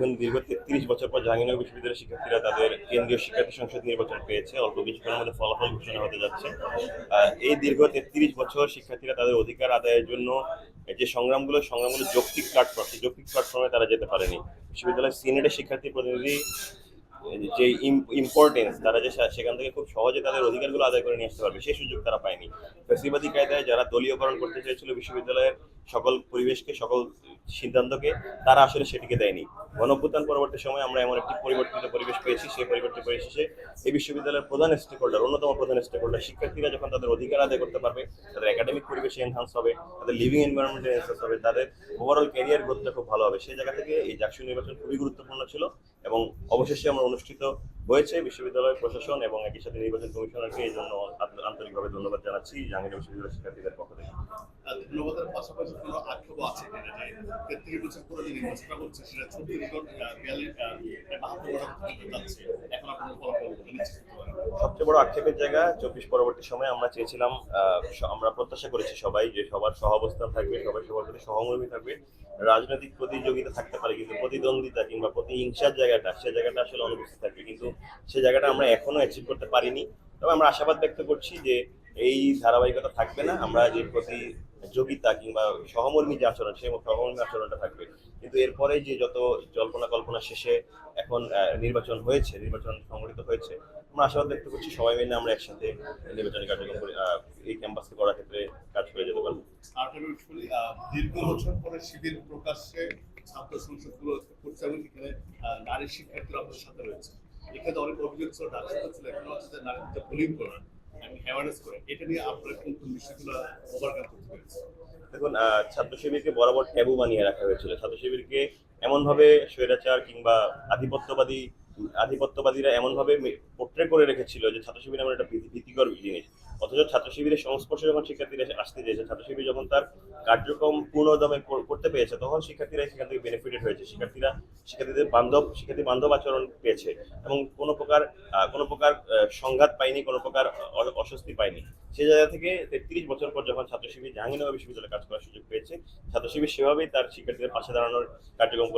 দেখুন, দীর্ঘ ৩৩ বছর পর জাহাঙ্গীরনগর বিশ্ববিদ্যালয়ের শিক্ষার্থীরা তাদের কেন্দ্রীয় শিক্ষার্থী সংসদ নির্বাচন পেয়েছে। অল্প কিছুক্ষণের মধ্যে ফলাফল ঘোষণা হতে যাচ্ছে। এই দীর্ঘ ৩৩ বছর শিক্ষার্থীরা তাদের অধিকার আদায়ের জন্য যে সংগ্রামগুলো যৌক্তিক প্ল্যাটফর্ম, সেই যৌক্তিক প্ল্যাটফর্মে তারা যেতে পারেনি। বিশ্ববিদ্যালয়ের সিনেটের শিক্ষার্থী প্রতিনিধি যে ইম্পর্টেন্স, তারা যে সেখান থেকে খুব সহজে তাদের অধিকারগুলো আদায় করে নিয়ে আসতে পারবে, সেই সুযোগ তারা পায়নি। ফ্যাসিবাদী কায়দায় যারা দলীয়করণ করতে চেয়েছিল বিশ্ববিদ্যালয়ের সকল পরিবেশকে, সকল সিদ্ধান্তকে, তারা আসলে সেটিকে দেয়নি। গণঅভ্যুত্থান পরবর্তী সময়ে আমরা এমন একটি পরিবর্তিত পরিবেশ পেয়েছি, সেই পরিবর্তিত পরিবেশে এই বিশ্ববিদ্যালয়ের অন্যতম প্রধান স্টেক হোল্ডার শিক্ষার্থীরা যখন তাদের অধিকার আদায় করতে পারবে, তাদের একাডেমিক পরিবেশে এনহান্স হবে, তাদের লিভিং এনভায়রনমেন্টে এনহান্স হবে, তাদের ওভারঅল ক্যারিয়ার গ্রোথটা খুব ভালো হবে। সেই জায়গা থেকে এই জাকসু নির্বাচন খুবই গুরুত্বপূর্ণ ছিল এবং অবশেষে আমরা অনুষ্ঠিত হয়েছে। বিশ্ববিদ্যালয় প্রশাসন এবং একই সাথে নির্বাচন কমিশনারকে এই জন্য আন্তরিকভাবে ধন্যবাদ জানাচ্ছি জাহাঙ্গীরনগর বিশ্ববিদ্যালয়ের শিক্ষার্থীদের পক্ষ থেকে। ধন্যবাদের পাশাপাশি কোনো আক্ষেপ আছে কিনা যে ৩৩ বছর পরে যে নির্বাচনটা হচ্ছে সেটা ৩৬ যাচ্ছে, এখন আপনার ফলাফল সবচেয়ে বড় আক্ষেপের জায়গা ২৪ পরবর্তী সময়ে আমরা চেয়েছিলাম, আমরা প্রত্যাশা করেছি সবাই, যে সবার সহাবস্থান থাকবে, সবাই সবার প্রতি সহমর্মী থাকবে, রাজনৈতিক প্রতিযোগিতা থাকতে পারে, কিন্তু প্রতিদ্বন্দ্বিতা কিংবা প্রতিহিংসার সে জায়গাটা আসলে অনুপস্থিত থাকবে। কিন্তু সে জায়গাটা আমরা এখনো অ্যাচিভ করতে পারিনি। তবে আমরা আশাবাদ ব্যক্ত করছি যে এই ধারাবাহিকতা থাকবে না। আমরা যে প্রতিযোগিতা কিংবা সহমর্মী যে আচরণ, সেই সহমর্মী আচরণটা থাকবে। কিন্তু এরপরে যে যত জল্পনা কল্পনা শেষে এখন নির্বাচন সংগঠিত হয়েছে, আমরা আশাবাদ ব্যক্ত করছি সবাই মিলে আমরা একসাথে নির্বাচনী কার্যক্রম করে এই ক্যাম্পাসকে করার ক্ষেত্রে কাজ করে যেতে পারবো। দীর্ঘ বছর পরে শিবির প্রকাশ্যে ছাত্র সংসদগুলো করছে এবং এখানে নারী শিক্ষার্থীরা আপনার সাথে রয়েছে। এখানে অনেক অভিযোগ ছিল, ডাক ছিল, এখন হচ্ছে যে নারীদের বুলিং করা এবং অ্যাওয়ারনেস করে, এটা নিয়ে আপনারা কোন কোন বিষয়গুলো ওভারকাম করতে পেরেছে? দেখুন, ছাত্র শিবিরকে বরাবর ট্যাবু বানিয়ে রাখা হয়েছিল। ছাত্র শিবিরকে এমনভাবে স্বৈরাচার কিংবা আধিপত্যবাদীরা এমনভাবে পোট্রে করে রেখেছিল যে ছাত্র শিবির এমন একটা ভীতিকর জিনিস। অথচ ছাত্র শিবিরের সংস্পর্শে যখন শিক্ষার্থীরা আসতে চেয়েছে, ছাত্র শিবির যখন তার কার্যক্রম পূর্ণদমে করতে পেরেছে, তখন শিক্ষার্থীরা সেখান থেকে বেনিফিটেড হয়েছে। শিক্ষার্থী বান্ধব আচরণ পেয়েছে এবং কোনো প্রকার সংঘাত পায়নি, কোনো প্রকার অস্বস্তি পায়নি। সেই জায়গা থেকে ৩৩ বছর পর যখন ছাত্র শিবির জাহাঙ্গীরনগর বিশ্ববিদ্যালয়ে কাজ করার সুযোগ পেয়েছে, ছাত্র শিবির সেভাবেই তার শিক্ষার্থীদের পাশে দাঁড়ানোর কার্যক্রম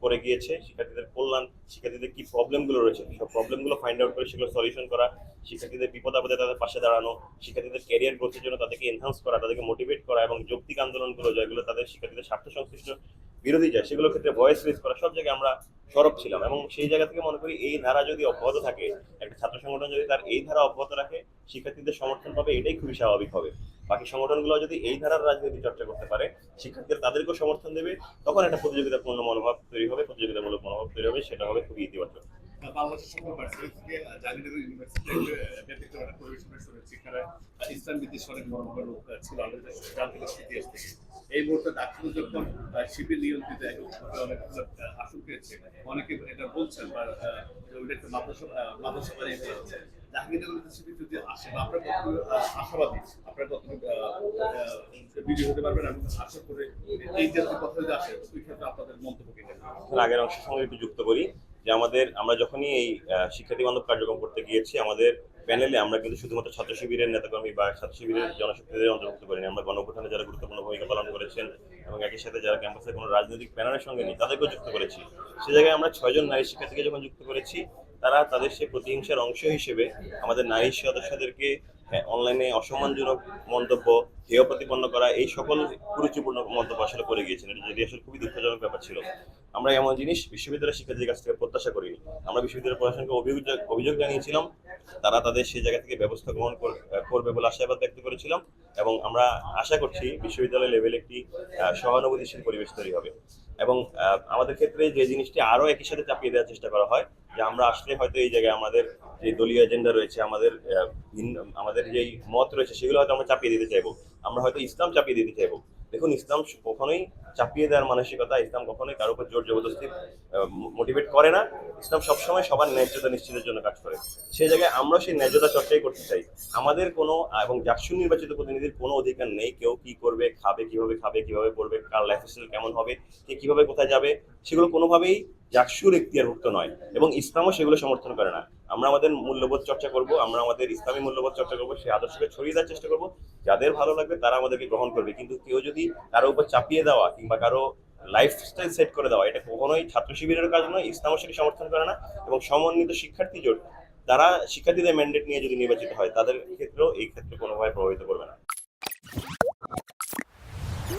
করে গিয়েছে। শিক্ষার্থীদের কল্যাণ, শিক্ষার্থীদের কি প্রবলেমগুলো রয়েছে, সব প্রবলেমগুলো ফাইন্ড আউট করে সেগুলো সলিউশন করা, শিক্ষার্থীদের বিপদ আপদে তাদের পাশে দাঁড়ানো, শিক্ষার্থীদের ক্যারিয়ার গ্রোথের জন্য তাদেরকে এনহান্স করা, তাদেরকে মোটিভেট করা এবং যৌক্তিক আন্দোলনগুলো যেগুলো তাদের শিক্ষার্থীদের স্বার্থ সংশ্লিষ্ট বিরোধী যায়, সেগুলোর ক্ষেত্রে ভয়েস রেজ করা, সব জায়গায় আমরা সরব ছিলাম। এবং সেই জায়গা থেকে মনে করি এই ধারা যদি অব্যাহত থাকে, একটা ছাত্র সংগঠন যদি তার এই ধারা অব্যাহত রাখে, শিক্ষার্থীদের সমর্থন পাবে, এটাই খুবই স্বাভাবিক হবে। বাকি সংগঠনগুলো যদি এই ধারার রাজনীতি চর্চা করতে পারে, শিক্ষার্থীরা তাদেরকেও সমর্থন দেবে, তখন একটা প্রতিযোগিতাপূর্ণ মনোভাব তৈরি হবে, প্রতিযোগিতামূলক মনোভাব তৈরি হবে, সেটা হবে খুবই ইতিবাচক। বাংলাদেশের সকল ভার্সিটি থেকে জাহাঙ্গীরনগর ইউনিভার্সিটি ব্যক্তিগত একটা পরিবেশ শুনেছি, এখানে ইসলাম বিদ্বেষ অনেক মনোভাব ছিল আমাদের ইতিহাস থেকে। এই মুহূর্তে ডাক্তার যখন শিবির নিয়ন্ত্রিত অনেক আসন পেয়েছে, অনেকে এটা বলছেন বা একটা মাদ্রাসা বানিয়ে ফেলা হচ্ছে। জাহাঙ্গীরনগর শিবির যদি আসে, আপনার কতটুকু আশাবাদী, আপনার কতটুকু বিজয়ী হতে পারবেন? আমি আশা করে এই জাতীয় কথা যদি আসে, ওই ক্ষেত্রে আপনাদের মন্তব্য কেটে আগের অংশের সঙ্গে একটু যুক্ত করি যে আমরা যখনই এই শিক্ষার্থী বান্ধব কার্যক্রম করতে গিয়েছি, আমাদের প্যানেলে আমরা কিন্তু শুধুমাত্র ছাত্র শিবিরের নেতাকর্মী বা ছাত্র শিবিরের জনশক্তিদের অন্তর্ভুক্ত করিনি। আমরা গণঅভ্যুত্থানে যারা গুরুত্বপূর্ণ ভূমিকা পালন করেছেন এবং একই সাথে যারা ক্যাম্পাসের কোনো রাজনৈতিক প্যানেলের সঙ্গে নেই, তাদেরকেও যুক্ত করেছি। সে জায়গায় আমরা ৬ জন নারী শিক্ষার্থীকে যখন যুক্ত করেছি, তারা তাদের সেই প্রতিহিংসার অংশ হিসেবে আমাদের নারী সদস্যদেরকে অনলাইনে অসম্মানজনক মন্তব্য, হেয় প্রতিপন্ন করা, এই সকল কুরুচিপূর্ণ মন্তব্য আসলে করে গিয়েছেন, যেটি আসলে খুবই দুঃখজনক ব্যাপার ছিল। আমরা এমন জিনিস বিশ্ববিদ্যালয়ের শিক্ষার্থীদের কাছ থেকে প্রত্যাশা করিনি। আমরা বিশ্ববিদ্যালয় প্রশাসনকে অভিযোগ জানিয়েছিলাম, তারা তাদের সেই জায়গা থেকে ব্যবস্থা গ্রহণ করবে বলে আশাবাদ ব্যক্ত করেছিলাম এবং আমরা আশা করছি বিশ্ববিদ্যালয় লেভেলে একটি সহানুভূতিশীল পরিবেশ তৈরি হবে। এবং আমাদের ক্ষেত্রে যে জিনিসটি আরও একই সাথে চাপিয়ে দেওয়ার চেষ্টা করা হয়, যে আমরা আসলে হয়তো এই জায়গায় আমাদের যে দলীয় এজেন্ডা রয়েছে, আমাদের যেই মত রয়েছে, সেগুলো হয়তো আমরা চাপিয়ে দিতে চাইবো, আমরা হয়তো ইসলাম চাপিয়ে দিতে চাইবো। দেখুন, ইসলাম কখনোই চাপিয়ে দেওয়ার মানসিকতা, ইসলাম কখনোই কারোর উপর জোর জবরদস্তি মোটিভেট করে না। ইসলাম সবসময় সবার ন্যায্যতা নিশ্চিতের জন্য কাজ করে। সেই জায়গায় আমরা সেই ন্যায্যতা চর্চাই করতে চাই। আমাদের কোনো এবং জাকসু নির্বাচিত প্রতিনিধির কোনো অধিকার নেই কেউ কি করবে, কিভাবে পড়বে, কার লাইফস্টাইল কেমন হবে, কে কিভাবে কোথায় যাবে, সেগুলো কোনোভাবেই জাকসুর এখতিয়ারভুক্ত নয় এবং ইসলামও সেগুলো সমর্থন করে না। আমরা আমাদের মূল্যবোধ চর্চা করব, আমরা আমাদের ইসলামী মূল্যবোধ চর্চা করবো, সেই আদর্শকে ছড়িয়ে দেওয়ার চেষ্টা করবো। যাদের ভালো লাগবে তারা আমাদেরকে গ্রহণ করবে, কিন্তু কেউ যদি কারো উপর চাপিয়ে দেওয়া কিংবা কারো লাইফস্টাইল সেট করে দেওয়া, এটা কখনোই ছাত্র শিবিরের কাজ নয়, ইসলামও সেটি সমর্থন করে না। এবং সমন্বিত শিক্ষার্থী জোট, তারা শিক্ষার্থীদের ম্যান্ডেট নিয়ে যদি নির্বাচিত হয় তাদের ক্ষেত্রেও এই ক্ষেত্রে কোনোভাবে প্রভাবিত করবে না।